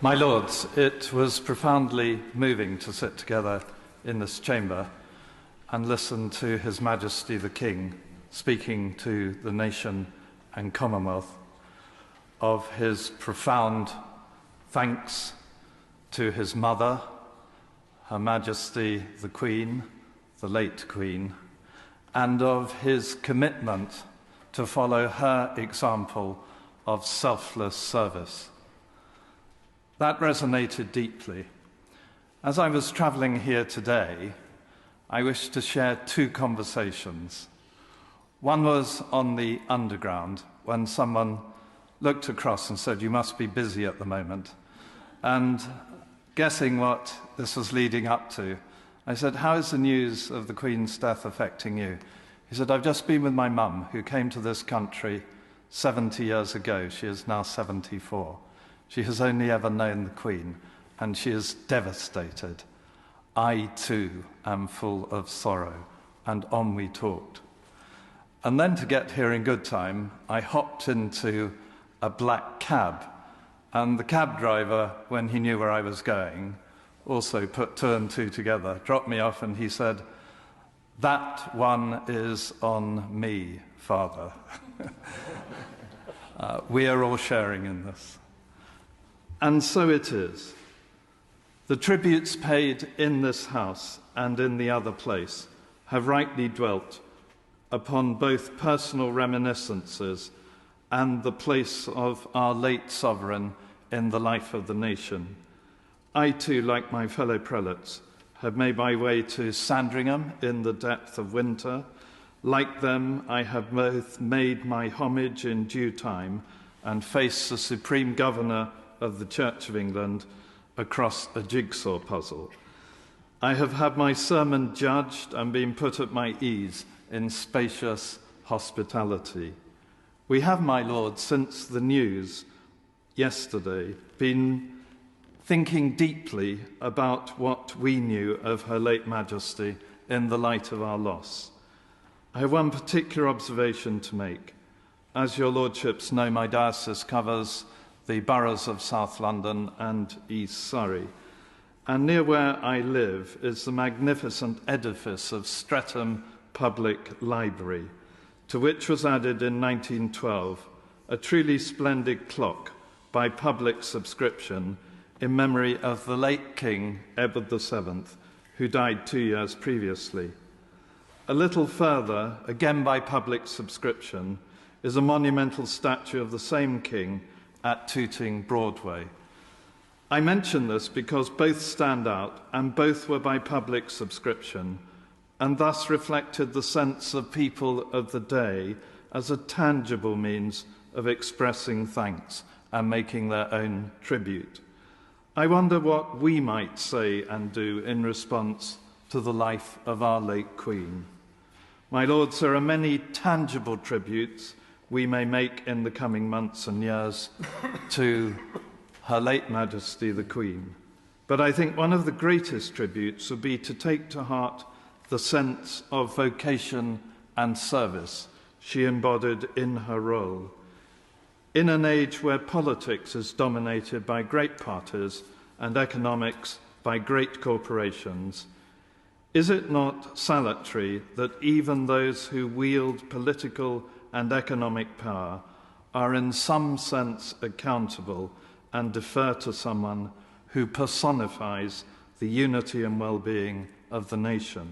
My lords, it was profoundly moving to sit together in this chamber and listen to His Majesty the King speaking to the nation and Commonwealth of his profound thanks to his mother, Her Majesty the Queen, the late Queen, and of his commitment to follow her example of selfless service. That resonated deeply. As I was travelling here today, I wish to share two conversations. One was on the underground, when someone looked across and said, "You must be busy at the moment." And guessing what this was leading up to, I said, "How is the news of the Queen's death affecting you?" He said, "I've just been with my mum, who came to this country 70 years ago. She is now 74. She has only ever known the Queen, and she is devastated. I too am full of sorrow." And on we talked. And then, to get here in good time, I hopped into a black cab. And the cab driver, when he knew where I was going, also put two and two together, dropped me off, and he said, "That one is on me, Father." We are all sharing in this. And so it is. The tributes paid in this house and in the other place have rightly dwelt upon both personal reminiscences and the place of our late sovereign in the life of the nation. I too, like my fellow prelates, have made my way to Sandringham in the depth of winter. Like them, I have both made my homage in due time and faced the Supreme Governor of the Church of England across a jigsaw puzzle. I have had my sermon judged and been put at my ease in spacious hospitality. We have, my Lord, since the news yesterday, been thinking deeply about what we knew of Her late Majesty in the light of our loss. I have one particular observation to make. As your lordships know, my diocese covers the boroughs of South London and East Surrey. And near where I live is the magnificent edifice of Streatham Public Library, to which was added in 1912 a truly splendid clock by public subscription in memory of the late King Edward VII, who died 2 years previously. A little further, again by public subscription, is a monumental statue of the same king at Tooting, Broadway. I mention this because both stand out and both were by public subscription, and thus reflected the sense of people of the day as a tangible means of expressing thanks and making their own tribute. I wonder what we might say and do in response to the life of our late Queen. My lords, there are many tangible tributes we may make in the coming months and years to Her late Majesty the Queen. But I think one of the greatest tributes would be to take to heart the sense of vocation and service she embodied in her role. In an age where politics is dominated by great parties and economics by great corporations, is it not salutary that even those who wield political and economic power are in some sense accountable and defer to someone who personifies the unity and well-being of the nation,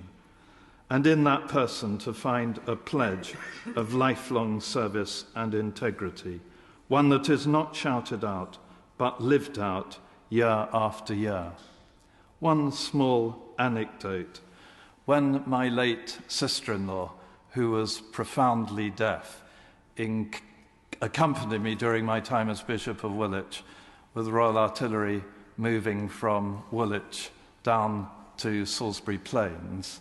and in that person to find a pledge of lifelong service and integrity, one that is not shouted out but lived out year after year. One small anecdote. When my late sister-in-law, who was profoundly deaf, accompanied me during my time as Bishop of Woolwich, with the Royal Artillery moving from Woolwich down to Salisbury Plains,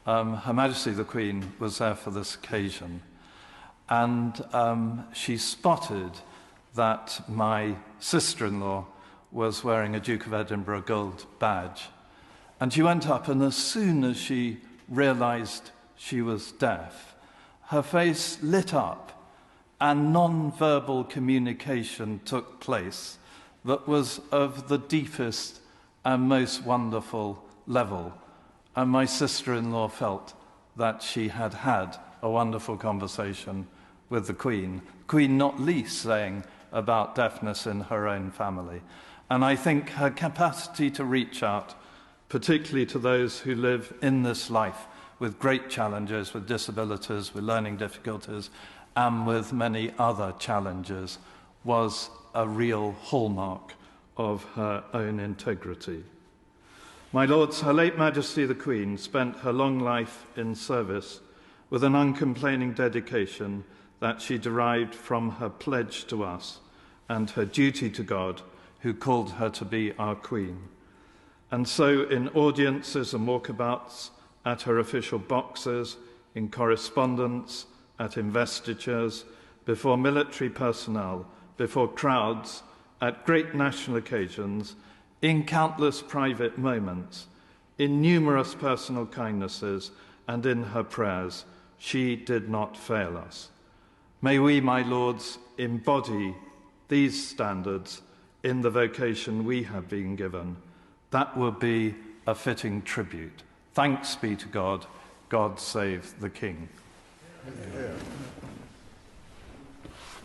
Her Majesty the Queen was there for this occasion. And she spotted that my sister-in-law was wearing a Duke of Edinburgh gold badge. And she went up, and as soon as she realized she was deaf, her face lit up and non-verbal communication took place that was of the deepest and most wonderful level. And my sister-in-law felt that she had had a wonderful conversation with the Queen not least saying about deafness in her own family. And I think her capacity to reach out, particularly to those who live in this life with great challenges, with disabilities, with learning difficulties, and with many other challenges, was a real hallmark of her own integrity. My Lords, Her late Majesty the Queen spent her long life in service with an uncomplaining dedication that she derived from her pledge to us and her duty to God, who called her to be our Queen. And so in audiences and walkabouts, at her official boxes, in correspondence, at investitures, before military personnel, before crowds, at great national occasions, in countless private moments, in numerous personal kindnesses, and in her prayers, she did not fail us. May we, my Lords, embody these standards in the vocation we have been given. That would be a fitting tribute. Thanks be to God. God save the King. Yeah.